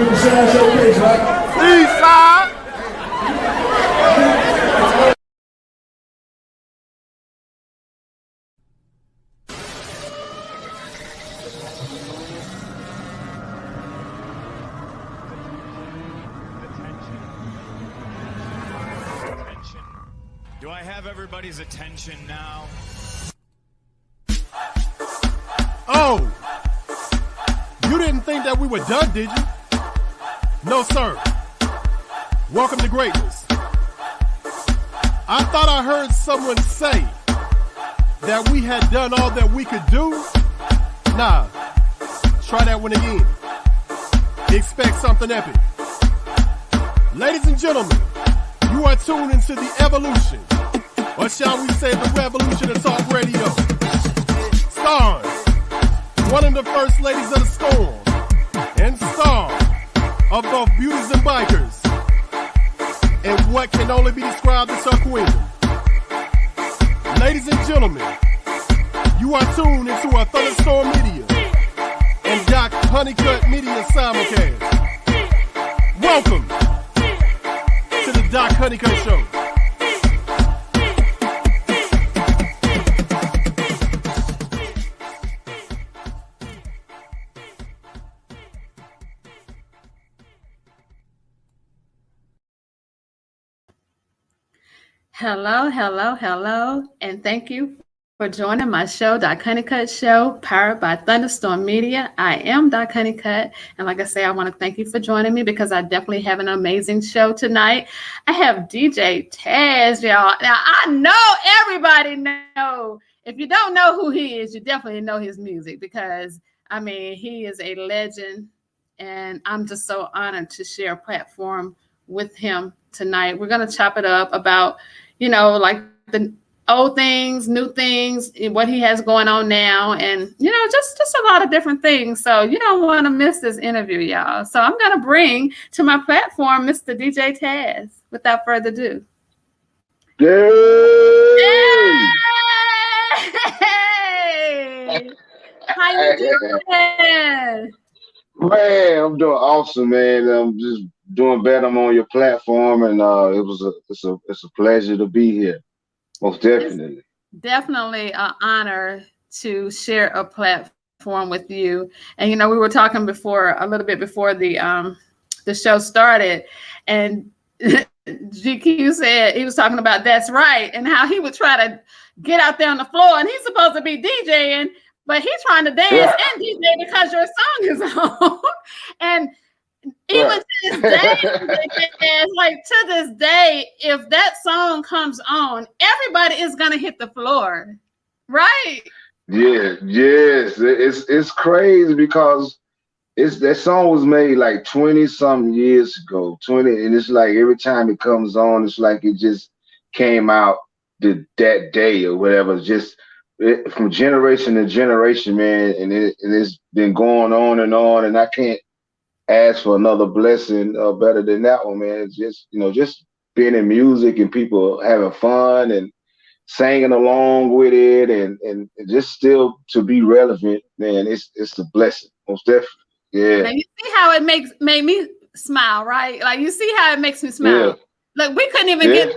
East side. Do I have everybody's attention now? Oh, you didn't think that we were done, did you? No, sir. Welcome to greatness. I thought I heard someone say that we had done all that we could do. Nah, try that one again. Expect something epic. Ladies and gentlemen, you are tuned into the evolution, or shall we say the revolution of talk radio. Stars, one of the first ladies of the storm, and star of both beauties and bikers, and what can only be described as her queen. Ladies and gentlemen, you are tuned into a Thunderstorm Media and Doc Honeycutt Media simulcast. Welcome to the Doc Honeycutt Show. Hello, and thank you for joining my show, Doc Honeycutt Show, powered by Thunderstorm Media. I am Doc Honeycutt, and like I say, I want to thank you for joining me because I definitely have an amazing show tonight. I have DJ Taz, y'all. Now, I know everybody know. If you don't know who he is, you definitely know his music because, I mean, he is a legend, and I'm just so honored to share a platform with him tonight. We're going to chop it up about, you know, like the old things, new things, what he has going on now, and, you know, just a lot of different things. So you don't want to miss this interview, y'all. So I'm going to bring to my platform Mr. DJ Taz without further ado. Yay! Yay! How you doing? Man, I'm doing awesome, man. I'm just doing better. I'm on your platform, and it's a pleasure to be here. Most definitely. It's definitely an honor to share a platform with you. And you know, we were talking before a little bit before the show started, and GQ said he was talking about That's Right and how he would try to get out there on the floor, and he's supposed to be DJing, but he's trying to dance and DJ because your song is on. And even to this day, like to this day, if that song comes on, everybody is gonna hit the floor, right? Yeah, yes. It's crazy because that song was made like 20-something years ago. 20, and it's like every time it comes on, it's like it just came out that day or whatever. Just from generation to generation, man, and it's been going on, and I can't ask for another blessing better than that one, man. It's just, you know, just being in music and people having fun and singing along with it, and just still to be relevant, man. It's a blessing, most definitely. Yeah. Now you see how it made me smile, right? Like you see how it makes me smile. Yeah. Like we couldn't even get to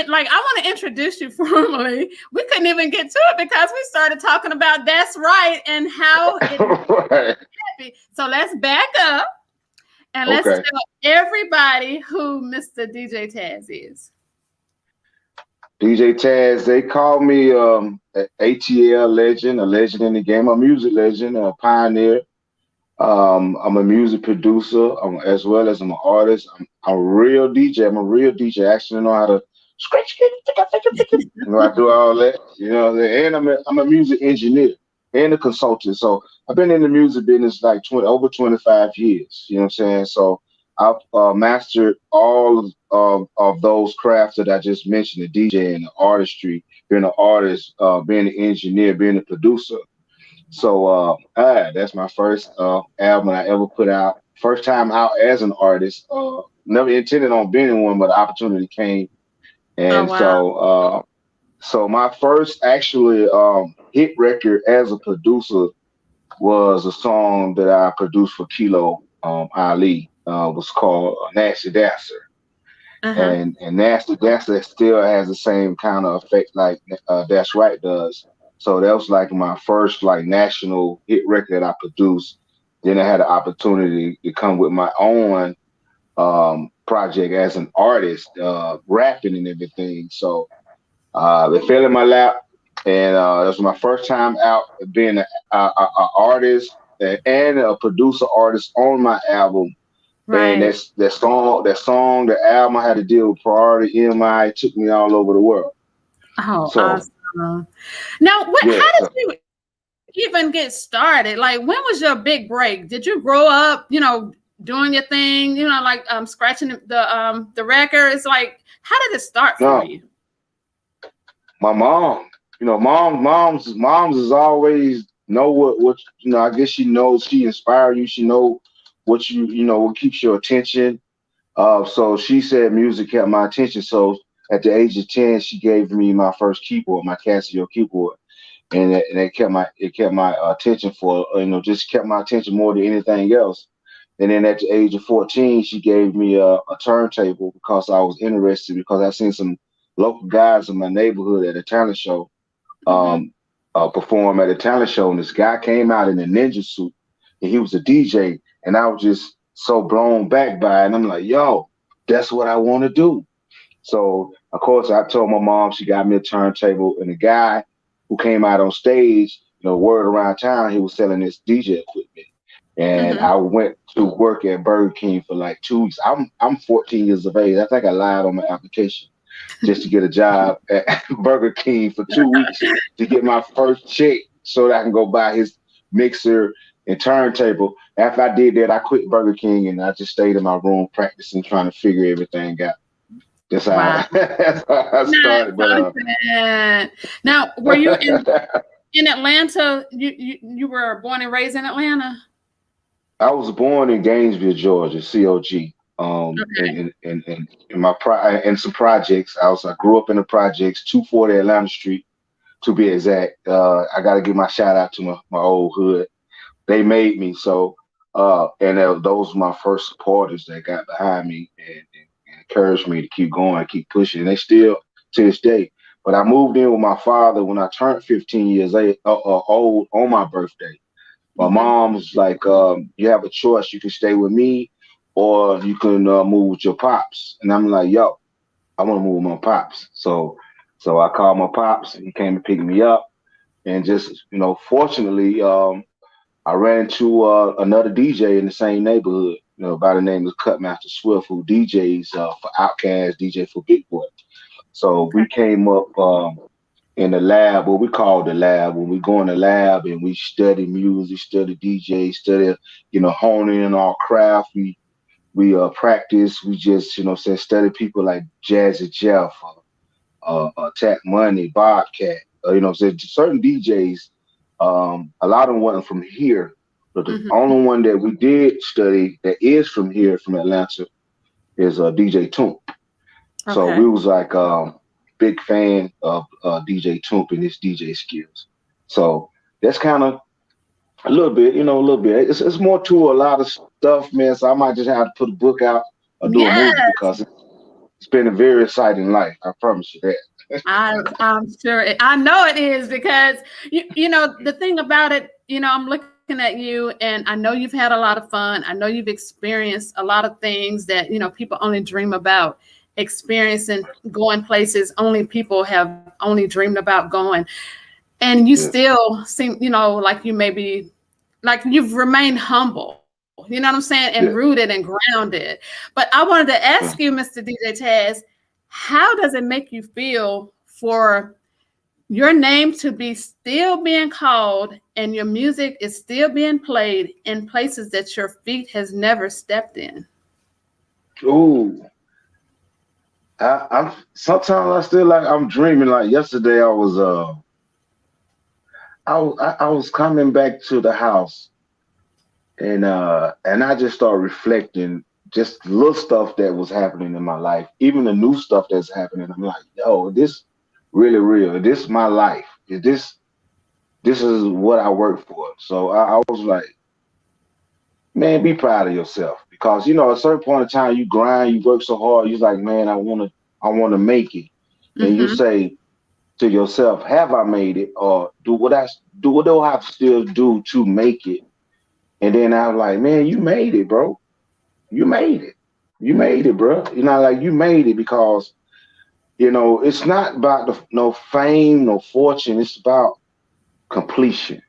like I want to introduce you formally. We couldn't even get to it because we started talking about That's Right and how it's happy. So let's back up and let's tell everybody who Mr. DJ Taz is. DJ Taz, they call me an ATL legend, a legend in the game, a music legend, a pioneer. I'm a music producer, as well as I'm an artist. I'm a real DJ. I'm a real DJ. I actually know how to scratch, you know, I do all that. You know, and I'm a music engineer and a consultant. So I've been in the music business like over 25 years. You know what I'm saying? So I've mastered all of those crafts that I just mentioned: the DJ and the artistry, being an artist, being an engineer, being a producer. So that's my first album I ever put out. First time out as an artist. Never intended on being in one, but the opportunity came. And so my first actually hit record as a producer was a song that I produced for Kilo Ali, was called Nasty Dasher. Uh-huh. And Nasty Dancer still has the same kind of effect like That's Right does. So that was like my first like national hit record I produced. Then I had the opportunity to come with my own project as an artist, rapping and everything. So it fell in my lap, and that was my first time out being a artist and a producer artist on my album. And Right. the album I had to deal with Priority EMI took me all over the world. Oh, So awesome. Now, yeah, how did you even get started? Like, when was your big break? Did you grow up, doing your thing, like scratching the records? Like, how did it start for no, you? my mom, moms is always know what I guess she knows, she inspired you, she know what what keeps your attention. So she said music kept my attention. So at the age of 10, she gave me my first keyboard, my Casio keyboard, and it kept my attention for just kept my attention more than anything else. And then at the age of 14, she gave me a turntable because I was interested because I seen some local guys in my neighborhood at a talent show Mm-hmm. um, perform at a talent show, and this guy came out in a ninja suit, and he was a DJ, and I was just so blown back by it. And I'm like, yo, that's what I want to do. So of course I told my mom, she got me a turntable, and the guy who came out on stage, word around town, he was selling this DJ equipment. And Mm-hmm. I went to work at Burger King for like 2 weeks. I'm 14 years of age. I think I lied on my application just to get a job at Burger King for 2 weeks to get my first check so that I can go buy his mixer and turntable. After I did that, I quit Burger King and I just stayed in my room practicing, trying to figure everything out. Wow. That's how I Not started. so But sad. Now, were you in Atlanta? You were born and raised in Atlanta? I was born in Gainesville, Georgia, COG. Okay. In my in some projects. I grew up in the projects, 240 Atlanta Street, to be exact. I got to give my shout out to my old hood. They made me so, and those were my first supporters that got behind me and encouraged me to keep going, keep pushing. And they still to this day. But I moved in with my father when I turned 15 years old on my birthday. My Mm-hmm. mom's like, you have a choice. You can stay with me, or you can move with your pops. And I'm like, yo, I want to move with my pops. So I called my pops. And he came and picked me up, and just fortunately, I ran into another DJ in the same neighborhood, by the name of Cutmaster Swift, who DJs for Outkast, DJ for Big Boy. So we came up in the lab, what we call the lab, when we go in the lab and we study music, study DJ, study, honing in our craft. We practice. We just, study people like Jazzy Jeff, Tech Money, Bobcat. Certain DJs. A lot of them wasn't from here, but the Mm-hmm. only one that we did study that is from here, from Atlanta, is DJ Toomp. So we Okay. was like big fan of DJ Toomp and his DJ skills. So that's kind of a little bit, a little bit. It's more to a lot of stuff, man. So I might just have to put a book out or do a Yeah. movie because it's been a very exciting life. I promise you that. I'm sure I know it is because the thing about it, I'm looking at you and I know you've had a lot of fun. I know you've experienced a lot of things that people only dream about experiencing, going places only people have only dreamed about going. And you Yeah, still seem, like you maybe like you've remained humble. You know what I'm saying? And yeah, rooted and grounded. But I wanted to yeah. ask you, Mr. DJ Taz, how does it make you feel for your name to be still being called and your music is still being played in places that your feet has never stepped in? Ooh, I'm sometimes I still like I'm dreaming. Like yesterday, I was coming back to the house and I just started reflecting just little stuff that was happening in my life, even the new stuff that's happening. I'm like, yo, this really real. This my life. This is what I work for. So I was like, man, be proud of yourself because at a certain point in time you grind, you work so hard, you're like, man, I wanna make it. And you Mm-hmm. say to yourself, have I made it? Or what do I still do to make it? And then I'm like, man, you made it, bro. You made it. You made it, bro. Like you made it because it's not about no fame, no fortune. It's about completion.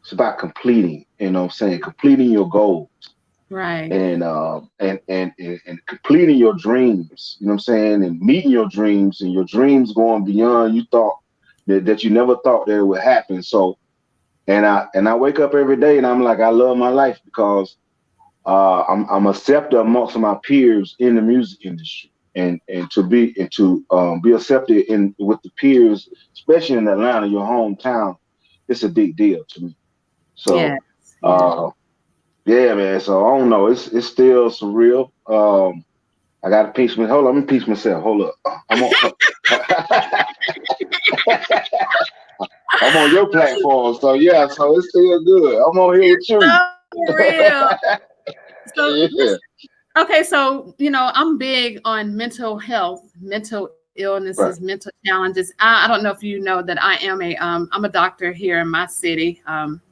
It's about completing. You know what I'm saying? Completing your goals Right. and completing your dreams. You know what I'm saying? And meeting your dreams and your dreams going beyond you thought that you never thought that it would happen. So I wake up every day and I'm like, I love my life because I'm accepted amongst my peers in the music industry, and to be accepted in with the peers, especially in Atlanta, your hometown, it's a big deal to me. Yes. So, Yeah. yeah, man. So I don't know. It's still surreal. I got to pinch me. Hold on, let me pinch myself. Hold up. I'm on. I'm on your platform, so yeah. So it's still good. I'm on here with you. So real. So Yeah. okay, so I'm big on mental health, mental illnesses, Right. mental challenges. I don't know if you know that I am I'm a doctor here in my city,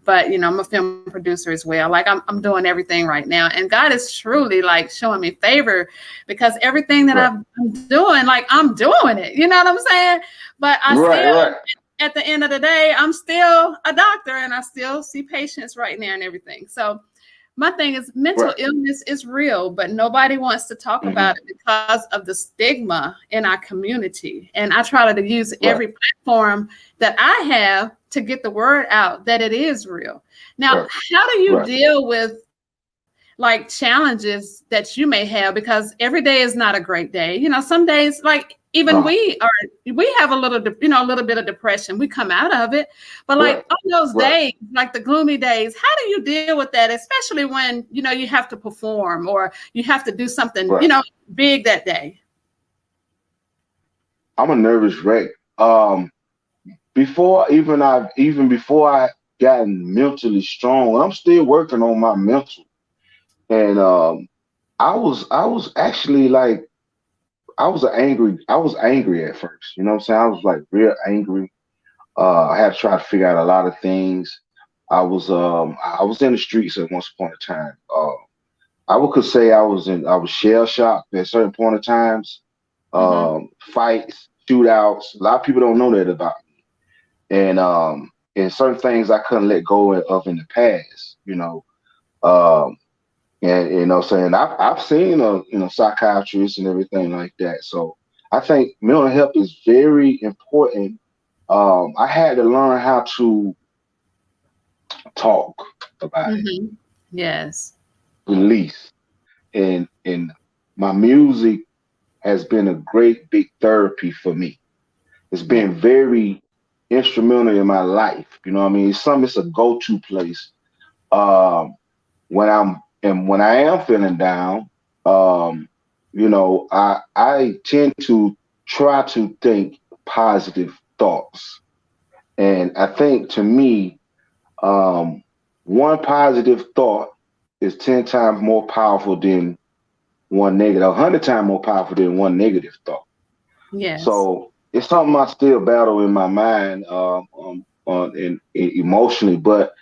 but I'm a film producer as well. Like I'm doing everything right now, and God is truly like showing me favor because everything that Right. I'm doing, like I'm doing it. You know what I'm saying? But I Right. still, Right. at the end of the day, I'm still a doctor, and I still see patients right now and everything. So my thing is mental Right. illness is real, but nobody wants to talk Hmm. about it because of the stigma in our community. And I try to use Right. every platform that I have to get the word out that it is real. Now, Right. how do you Right. deal with like challenges that you may have, because every day is not a great day. Some days, like even Uh, we have a little a little bit of depression. We come out of it, but right. like on those Right. days, like the gloomy days, how do you deal with that, especially when you have to perform or you have to do something Right. big that day? I'm a nervous wreck. Um, even before I gotten mentally strong, I'm still working on my mental. And I was actually like I was angry at first. You know what I'm saying? I was like real angry. I had to try to figure out a lot of things. I was in the streets at once upon a time. Could say I was shell shocked at certain point of times. Mm-hmm. Fights, shootouts. A lot of people don't know that about me. And certain things I couldn't let go of in the past. Um, and saying I've seen psychiatrists and everything like that. So I think mental health is very important. I had to learn how to talk about it, Mm-hmm. Yes. release, and my music has been a great big therapy for me. It's Yeah. been very instrumental in my life. You know what I mean? It's a go-to place. Um, when I am feeling down, um, I tend to try to think positive thoughts. And I think to me, um, one positive thought is 10 times more powerful than one negative, 100 times more powerful than one negative thought. Yes. So it's something I still battle in my mind, and emotionally. But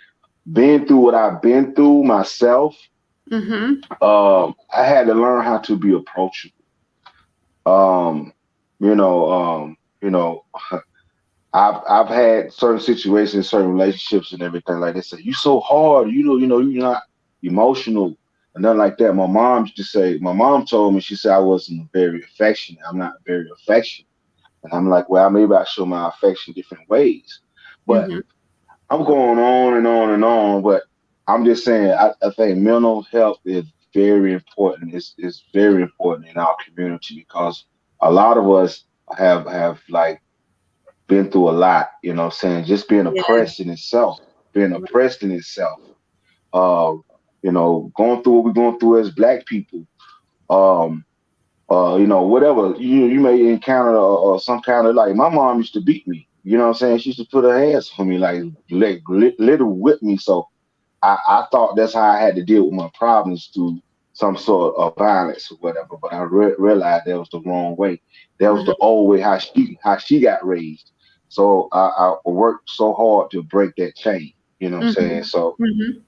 being through what I've been through myself, Mm-hmm. I had to learn how to be approachable. Um, you know, um, you know, I've had certain situations, certain relationships, and everything like they say, "You so hard, you're not emotional." And nothing like that. My mom told me, she said I wasn't very affectionate. I'm not very affectionate. And I'm like, well, maybe I show my affection different ways. But Mm-hmm. I'm going on and on and on. But I'm just saying, I think mental health is very important. It's very important in our community because a lot of us have like been through a lot, saying just being Yeah. oppressed in itself, being oppressed in itself. Uh, going through what we're going through as black people. Um, whatever you may encounter or some kind of like my mom used to beat me. You know what I'm saying? She used to put her hands on me, like little whip me. So I thought that's how I had to deal with my problems through some sort of violence or whatever. But I realized that was the wrong way. That was the old way how she got raised. So I worked so hard to break that chain. You know what I'm saying? So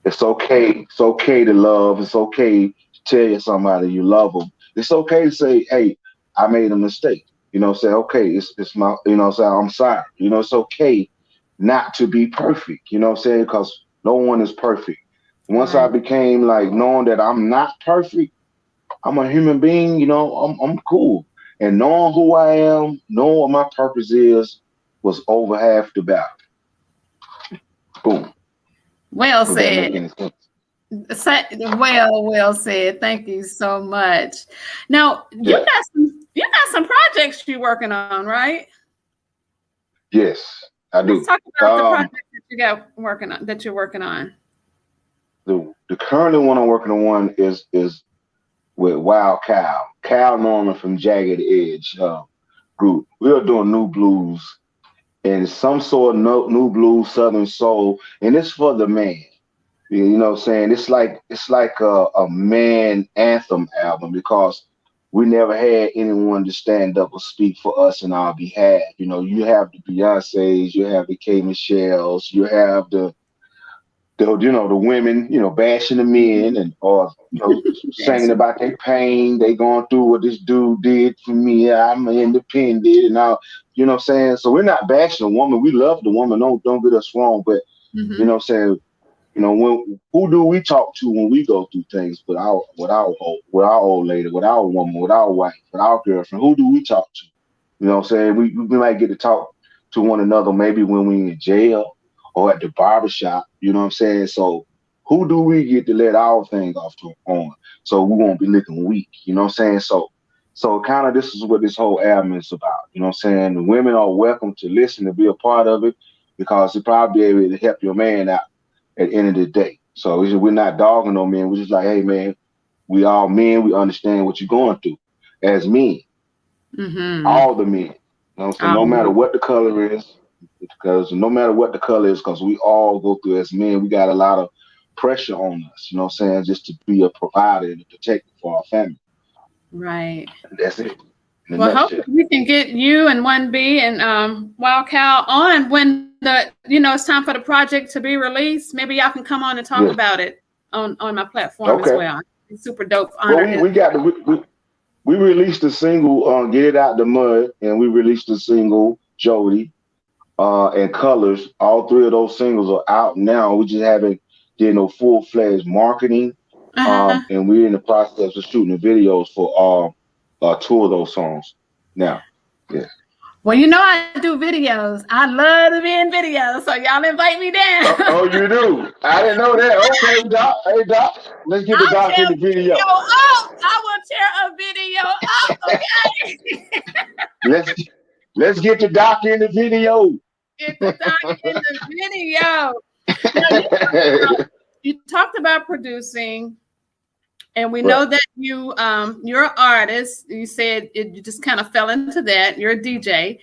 it's okay. It's okay to love. It's okay to tell somebody you love them. It's okay to say, hey, I made a mistake. You know, say, okay, it's my, you know, say, I'm sorry. You know, it's okay not to be perfect. You know what I'm saying? Because no one is perfect. Once I became like knowing that I'm not perfect, I'm a human being, you know, I'm cool. And knowing who I am, knowing what my purpose is, was over half the battle. Boom. Well Does that make said. any sense? Well said. Thank you so much. Now you got some projects you're working on, right? Yes, I do. Let's talk about the project that you're working on. The current one I'm working on is with Wild Cal Norman from Jagged Edge group. We are doing new blues and some sort of new blues, Southern soul, and it's for the man. You know what I'm saying? It's like a man anthem album because we never had anyone to stand up or speak for us in our behalf. You know, you have the Beyoncés, you have the K Michelles, you have the women, you know, bashing the men and or you know singing about their pain, they going through what this dude did for me. I'm independent and all, you know what I'm saying? So we're not bashing a woman. We love the woman. Don't get us wrong, but you know what I'm saying? You know, who do we talk to when we go through things with our old lady, with our woman, with our wife, with our girlfriend? Who do we talk to? You know what I'm saying? We might get to talk to one another maybe when we in jail or at the barbershop, you know what I'm saying? So who do we get to let our thing off on? So we won't be looking weak, you know what I'm saying? So kind of this is what this whole album is about, you know what I'm saying? The women are welcome to listen, to be a part of it, because it probably be able to help your man out at the end of the day. So we're not dogging no men. We're just like, hey man, we all men. We understand what you're going through as men. All the men. You know what I'm saying? No matter what the color is, because we all go through as men. We got a lot of pressure on us. You know what I'm saying? Just to be a provider and a protector for our family. Right. And that's it. Well, hopefully we can get you and 1B and Wild Cow on when it's time for the project to be released. Maybe y'all can come on and talk about it on my platform as well. It's super dope. We released the single Get It Out the Mud, and we released the single Jody and Colors. All three of those singles are out now. We just haven't did no full-fledged marketing. And we're in the process of shooting the videos for two of those songs now. Yeah. Well, I do videos. I love to be in videos, so y'all invite me down. Oh, you do? I didn't know that. Okay, Doc. Hey, Doc. Let's get the Doc in the video. I will tear a video up. Okay. Let's get the Doc in the video. Get the Doc in the video. Now, you talked about producing. And we know that you're an artist. You said you just kind of fell into that. You're a DJ.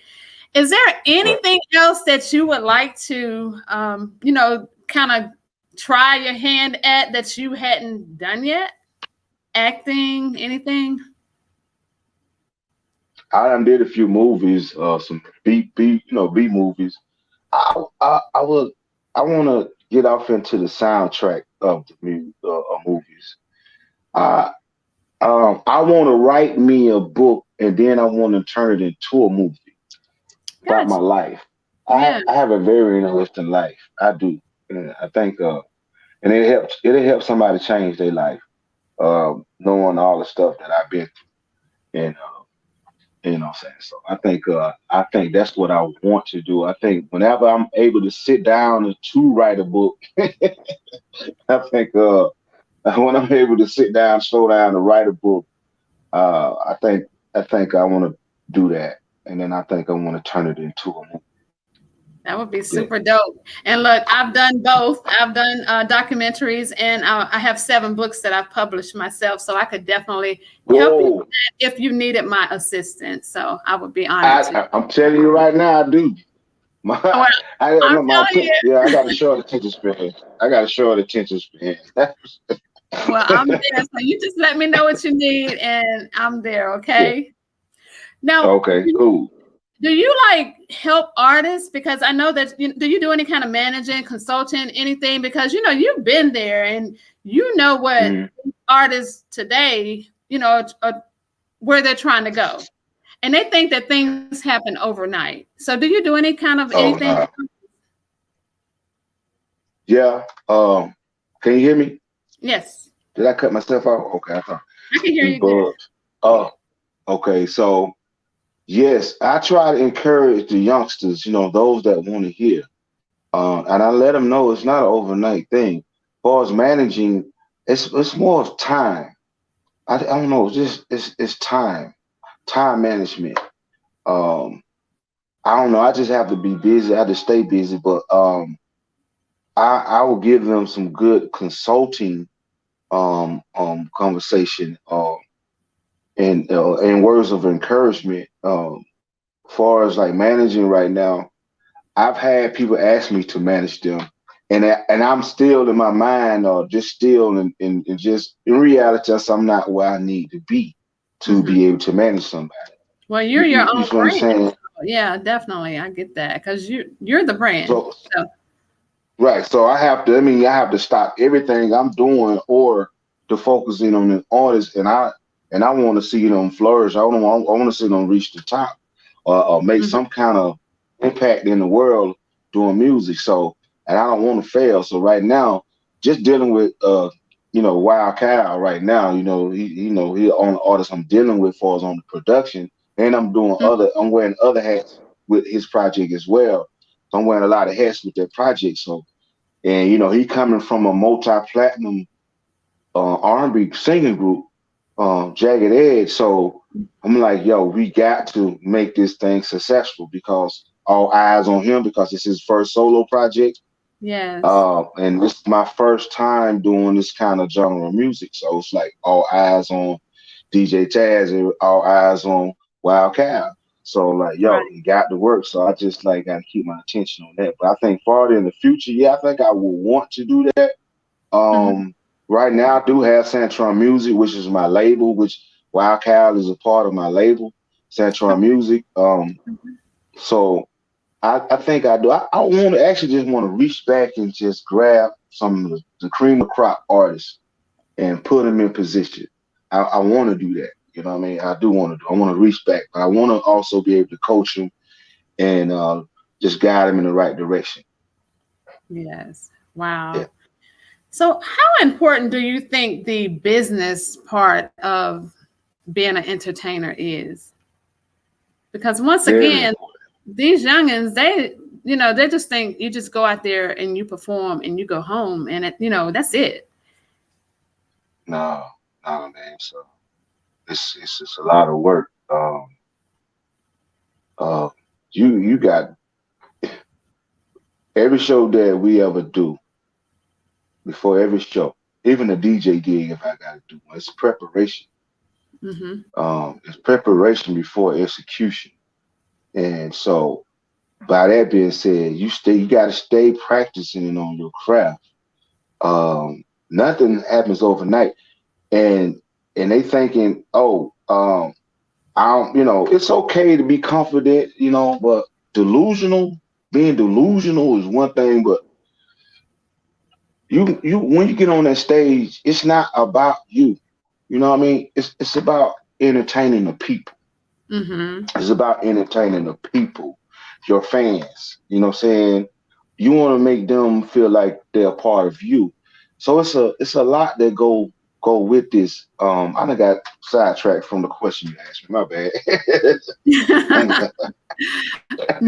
Is there anything else that you would like to, kind of try your hand at that you hadn't done yet? Acting, anything? I done did a few movies, some B movies. I want to get off into the soundtrack of the movies. I want to write me a book and then I want to turn it into a movie about my life. I have a very interesting life. I do. And I think, and it'll help somebody change their life, knowing all the stuff that I've been through. And, you know what I'm saying? So I think that's what I want to do. I think whenever I'm able to sit down and to write a book, I think, when I'm able to sit down, slow down, and write a book, I think I want to do that, and then I think I want to turn it into a movie. That would be super dope. And look, I've done both. I've done documentaries, and I have 7 books that I've published myself. So I could definitely help you with that if you needed my assistance. So I would be honored. I'm telling you right now, I do. My, Well, I I'm no, my telling you. yeah, I got a short attention span. I got a short attention span. Well, I'm there. So you just let me know what you need, and I'm there. Okay. Now, Okay, cool. do you like help artists? Because I know that do you do any kind of managing, consulting, anything? Because you've been there and you know what Mm-hmm. artists today, where they're trying to go, and they think that things happen overnight. So, do you do any kind of Oh, anything? yeah. Can you hear me? Yes, Did I cut myself off? Okay, I thought I can hear you you good. bugged. Oh, okay. So yes, I try to encourage the youngsters, those that want to hear. And I let them know it's not an overnight thing. As far as managing, it's more of time. I don't know, it's time management. I don't know. I just have to be busy. I have to stay busy, but I will give them some good consulting conversation and words of encouragement. Far as like managing right now, I've had people ask me to manage them, and I'm still in my mind, or just still in just in reality, I'm not where I need to be able to manage somebody. Well, you're You, your you, own you see what I'm brand. saying? So, yeah, definitely. I get that because you're the brand. So So, right, so I have to stop everything I'm doing or to focus in on the artist, and I want to see them flourish. I want to see them reach the top, or make mhm. some kind of impact in the world doing music. So, and I don't want to fail. So right now, just dealing with Wild Cow right now. He the only artist I'm dealing with for is on the production, and I'm wearing other hats with his project as well. So I'm wearing a lot of hats with that project. So, and he coming from a multi-platinum R&B singing group, Jagged Edge. So I'm like, yo, we got to make this thing successful because all eyes on him because it's his first solo project. Yes. And this is my first time doing this kind of genre of music. So it's like all eyes on DJ Taz and all eyes on Wild Cow. So like, yo, Right. you got to work. So I just like got to keep my attention on that. But I think farther in the future, yeah, I think I will want to do that. Mhm. Right now I do have Santron Music, which is my label, which Wild Cow is a part of my label, Santron Music. So I think I do. I want to actually just want to reach back and just grab some of the cream of crop artists and put them in position. I want to do that. You know what I mean? I do want to do. I want to reach back, but I want to also be able to coach them and just guide them in the right direction. Yes. Yeah. Wow. So, how important do you think the business part of being an entertainer is? Because once Very again, important. these youngins, they just think you just go out there and you perform and you go home and that's it. No, no, man. So it's just a lot of work. Uh, you got every show that we ever do before every show, even a DJ gig if I got to do one. It's preparation. Mm-hmm. It's preparation before execution. And so, by that being said, you got to stay practicing on your craft. Nothing happens overnight, and they thinking, oh, I don't, it's okay to be confident, but being delusional is one thing, but you when you get on that stage, it's not about you. You know what I mean? It's about entertaining the people. Mm-hmm. It's about entertaining the people, your fans. You know what I'm saying? You want to make them feel like they're a part of you. So it's a lot that go with this. I done got sidetracked from the question you asked me. My bad.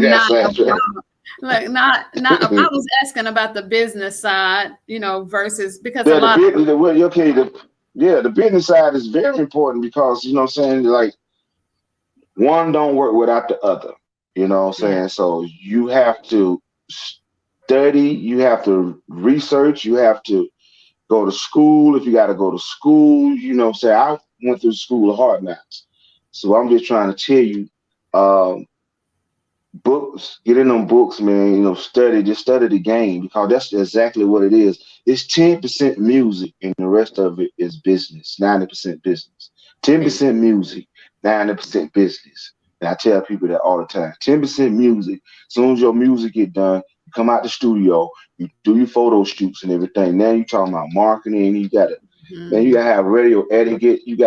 got Not a sidetracked. problem. Like not I was asking about the business side, versus because a Yeah, the lot of business. Well, okay, the business side is very important because you know what I'm saying. Like one don't work without the other. You know what I'm yeah. saying. So you have to study. You have to research. You have to go to school if you got to go to school. You know what I'm saying. I went through school of hard knocks, so I'm just trying to tell you. Um, books, get in them books, man. Just study the game, because that's exactly what it is. It's 10% music and the rest of it is business. 90% business. 10% music, 90% business. And I tell people that all the time. 10% music. As soon as your music get done, you come out the studio, you do your photo shoots and everything. Now you talking about marketing. You gotta have radio etiquette. You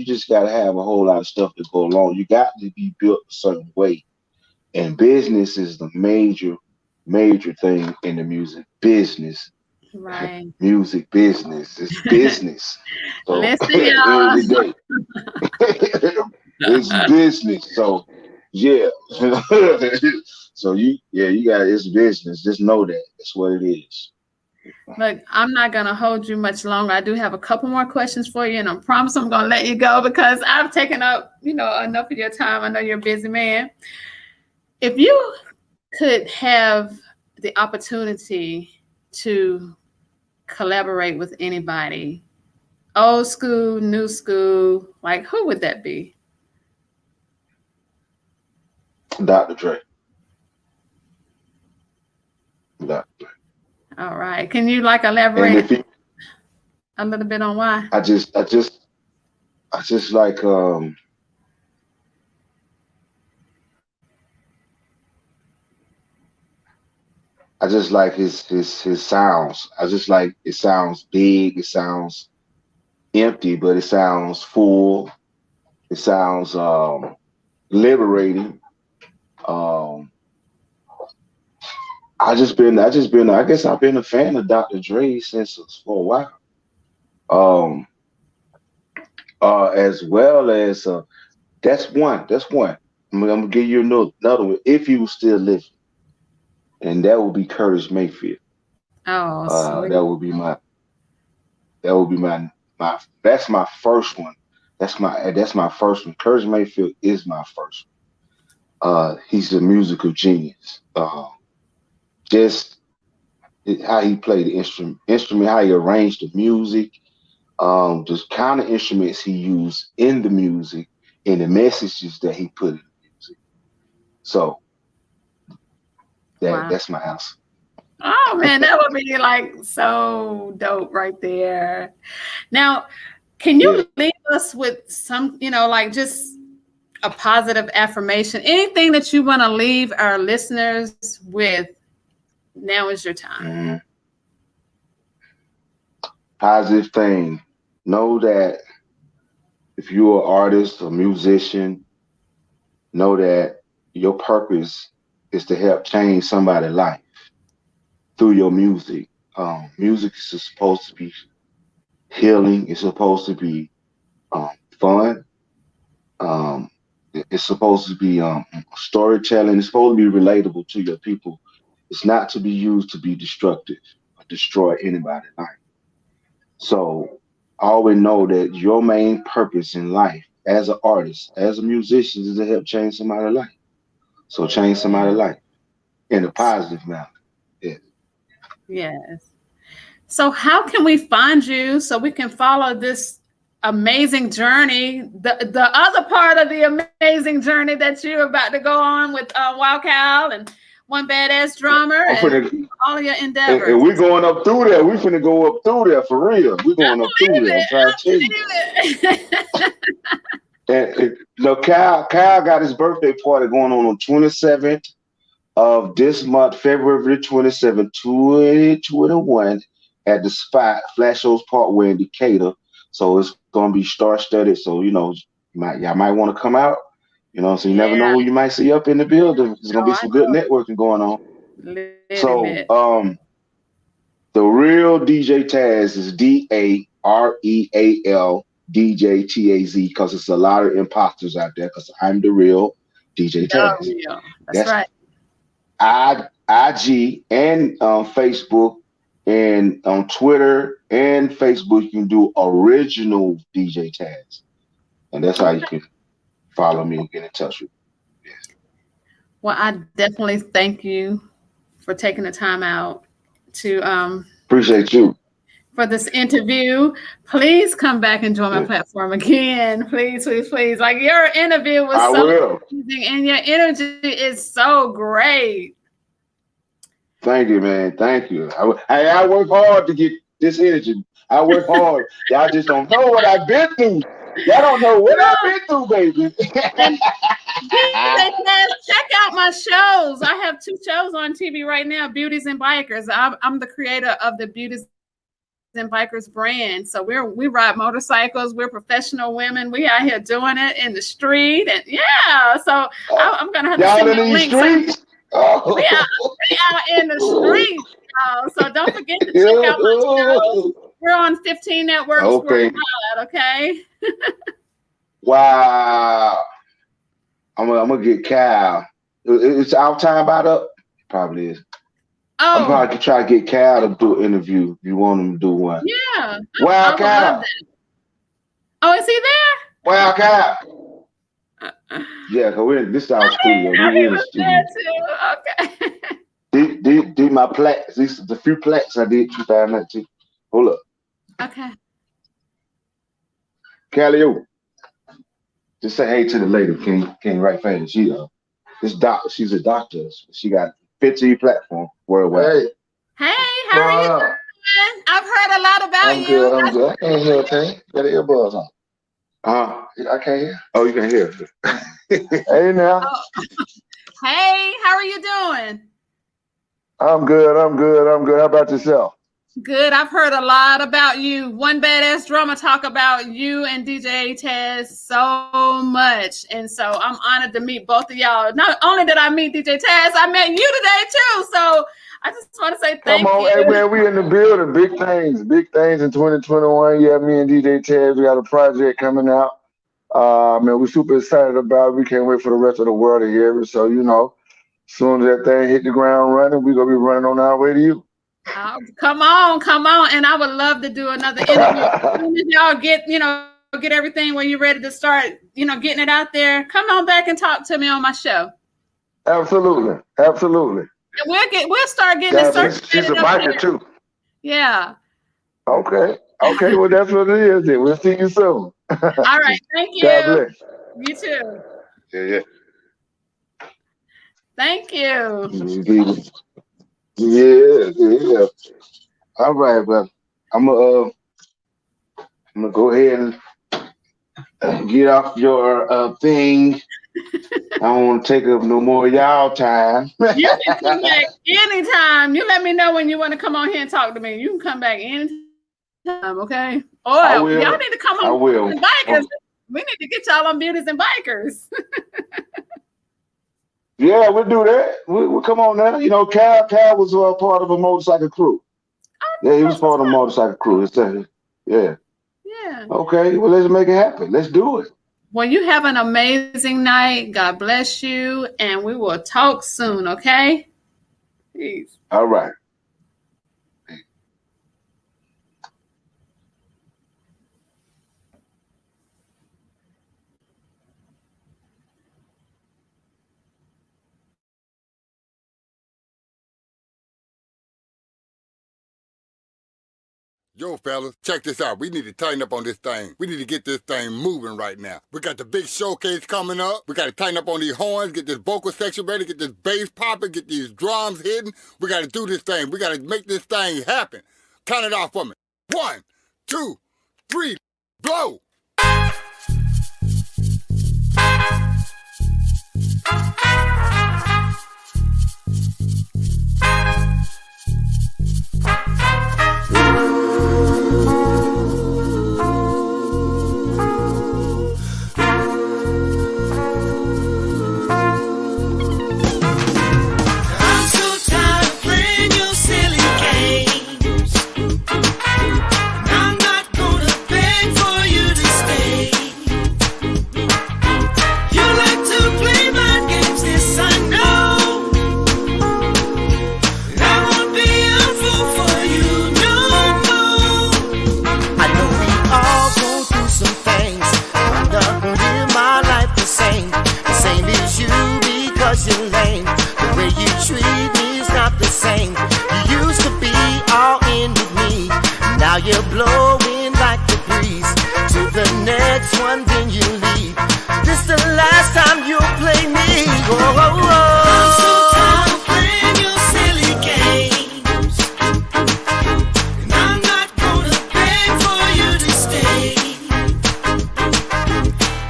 just gotta have a whole lot of stuff that go along. You got to be built a certain way. And business is the major thing in the music business. Right. Music business. It's business. So Listen, at the end y'all. of the day, it's business. So yeah. So you got it's business. Just know that. That's what it is. Look, I'm not going to hold you much longer. I do have a couple more questions for you, and I promise I'm going to let you go because I've taken up, enough of your time. I know you're a busy man. If you could have the opportunity to collaborate with anybody, old school, new school, like who would that be? Dr. Dre. Dr. Dre. All right. Can you elaborate a little bit on why? I just like I just like his sounds. I just like it sounds big, it sounds empty, but it sounds full. It sounds liberating. I guess I've been a fan of Dr. Dre for a while. As well as that's one. I'm gonna give you another one if he was still living, and that would be Curtis Mayfield. Oh, sweet. That would be my that's my first one. That's my first one. Curtis Mayfield is my first one. He's a musical genius. Just how he played the instrument, how he arranged the music, just kind of instruments he used in the music, and the messages that he put in the music. So that's my answer. Oh man, that would be so dope right there. Now, can you leave us with some, just a positive affirmation? Anything that you want to leave our listeners with? Now is your time. Positive thing. Know that if you're an artist or musician, know that your purpose is to help change somebody's life through your music. Music is supposed to be healing. It's supposed to be fun. It's supposed to be storytelling. It's supposed to be relatable to your people. It's not to be used to be destructive or destroy anybody's life. So always know that your main purpose in life as an artist, as a musician, is to help change somebody's life. So change somebody's life in a positive manner. Yes. So how can we find you so we can follow this amazing journey, the other part of the amazing journey that you're about to go on with Wild Cal and One Badass Drummer and all of your endeavors? And we're going up through there. We're finna go up through there for real. We're going up through there. I'm trying to tell you. And Cal got his birthday party going on 27th of this month, February 27th, 2021, at the spot, Flash Shows Parkway in Decatur. So it's gonna be star-studded. So y'all might want to come out. So you never know who you might see up in the building. There's gonna be some good networking going on. So the real DJ Taz is DAREAL DJ TAZ, because it's a lot of imposters out there, because I'm the real DJ Taz. That's right. IG and Facebook, and on Twitter and Facebook you can do original DJ Taz, and that's how you can follow me and get in touch with me. Yes. Well, I definitely thank you for taking the time out to appreciate you. for this interview. Please come back and join my platform again. Please, please, please. Like, your interview was so amazing, and your energy is so great. Thank you, man. Thank you. I work hard to get this energy. I work hard. Y'all just don't know what I've been through. Y'all don't know what I've been through, baby. And check out my shows. I have 2 shows on TV right now, Beauties and Bikers. I'm the creator of the Beauties and Bikers brand. So we ride motorcycles. We're professional women. We out here doing it in the street. And yeah, so I'm going to have to y'all send in you these streets? We out in the street. So don't forget to check out my shows. We're on 15 networks worldwide, okay? Wow. I'm gonna get Cal. It's our time about up. Probably is. Oh. I'm probably try to get Cal to do an interview if you want him to do one. Yeah. Wow, Cal. Oh, is he there? Wow, Cal. Yeah, cause this is our studio. We're in the studio. Okay. Did my plaques. These are the few plaques I did 2019. Hold up. Okay. Callie, just say hey to the lady, King right fast. She's a doctor. She got 15 platforms worldwide. Hey, how are you doing? I've heard a lot about you. I'm good. I can't hear, okay? Got the earbuds on. I can't hear. Oh, you can hear. Hey now. Oh. Hey, how are you doing? I'm good. How about yourself? Good. I've heard a lot about you. One Badass Drummer talk about you and DJ Taz so much. And so I'm honored to meet both of y'all. Not only did I meet DJ Taz, I met you today too. So I just want to say thank you. Come on, hey man, we in the building. Big things in 2021. Yeah, me and DJ Taz, we got a project coming out. Man, we're super excited about it. We can't wait for the rest of the world to hear it. So, as soon as that thing hit the ground running, we're going to be running on our way to you. Oh, come on. And I would love to do another interview. As soon as y'all get everything when you're ready to start, getting it out there, come on back and talk to me on my show. Absolutely. And we'll start getting it started. She's a biker too. Yeah. Okay, well that's what it is then. We'll see you soon. All right, thank you. God bless. You too. Yeah. Thank you. Yeah. All right, well, I'm gonna go ahead and get off your thing. I don't want to take up no more of y'all time. You can come back anytime. You let me know when you want to come on here and talk to me. You can come back anytime, okay? Or y'all need to come on Beauties and Bikers. We need to get y'all on Beauties and Bikers. Yeah, we'll do that. We'll come on now. Cal was part of a motorcycle crew. Yeah, he was part of a motorcycle crew. Yeah. Okay, well, let's make it happen. Let's do it. Well, you have an amazing night. God bless you. And we will talk soon, okay? Peace. All right. Yo, fellas, check this out. We need to tighten up on this thing. We need to get this thing moving right now. We got the big showcase coming up. We got to tighten up on these horns, get this vocal section ready, get this bass popping, get these drums hitting. We got to do this thing. We got to make this thing happen. Count it off for me. 1, 2, 3, blow. I know Now you're blowing like the breeze. To the next one, then you leave. This the last time you play me. Oh, oh, oh. I'm so tired of playing your silly games, and I'm not gonna beg for you to stay.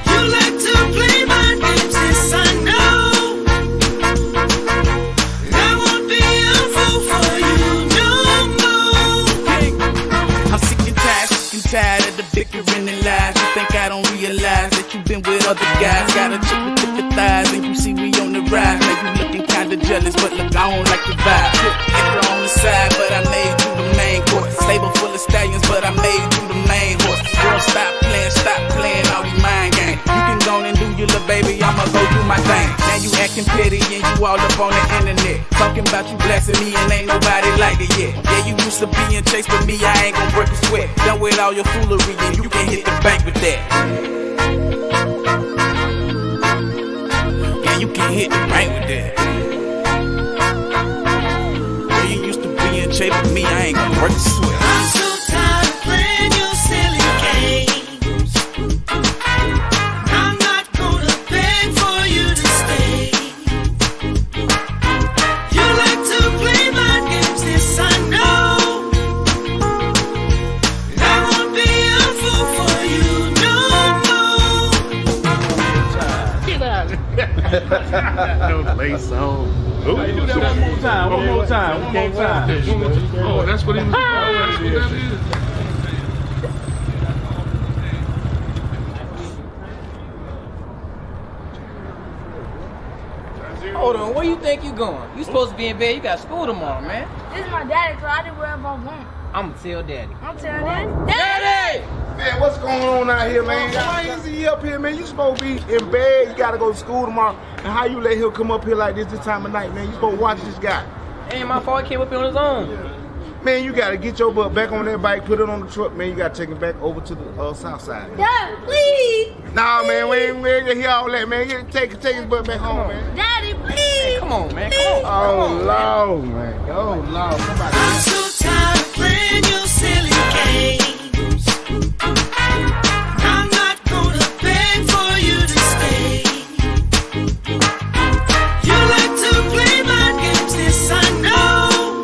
You like to play my games, yes I know, and I won't be a fool for you no more. I'm sick and tired of the bickering and lies. You think I don't realize that you've been with other guys? Got a chick with thicker thighs and you see me on the rise. Now you looking kinda jealous, but look, I don't like the vibe. Extra on the side, but I made you the main course. Stable full of stallions, but I made you the main horse. Girl, stop playing all these mind games. You can go and do your little baby, I'ma go do my thing. Now you acting petty and you all up on the internet, talking about you blessing me and ain't nobody like it yet. Yeah, you used to being chased, but me, I ain't gon' break a sweat. Done with all your foolery and you can hit the bank with that. Yeah, you can hit the bank with that. Yeah, you used to be in shape, but me, I ain't gon' break a sweat. I'm so tired of playing your silly games. I'm not gonna beg for you to stay. You like to play my games, yes I know, and I won't be a fool for you no No lace on. Do that one more time. One more time. Oh, that's what he was. That's what that is. Hold on, where you think you going? You supposed to be in bed. You got school tomorrow, man. This is my daddy, so I did whatever I want. I'ma tell daddy. I'm telling daddy. Daddy! Man, what's going on out here, man? Why is he up here, man? You supposed to be in bed. You gotta go to school tomorrow. And how you let him come up here like this time of night, man? You supposed to watch this guy. Ain't my fault. He came up here on his own. Man, you gotta get your butt back on that bike, put it on the truck, man. You gotta take it back over to the south side. Dad, please. Nah, man, we ain't gonna hear all that, man. Take his butt back home, man. Daddy, please. Hey, come on, man. Come on. Oh, Lord, man. Oh, Lord. Somebody. I'm so tired of playing your silly games. I'm not gonna beg for you to stay. You like to play my games, yes I know,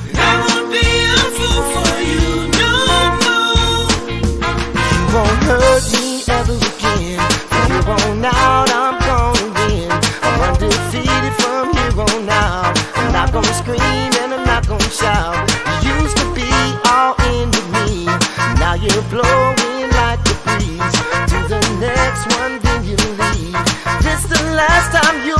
and I won't be a fool for you no more. You won't hurt me ever again. From here on out, I'm gonna win. I'm undefeated from here on out. I'm not gonna scream and I'm not gonna shout. You used to be all into me. Now you're blowing like the breeze. To the next one, then you leave. This the last time you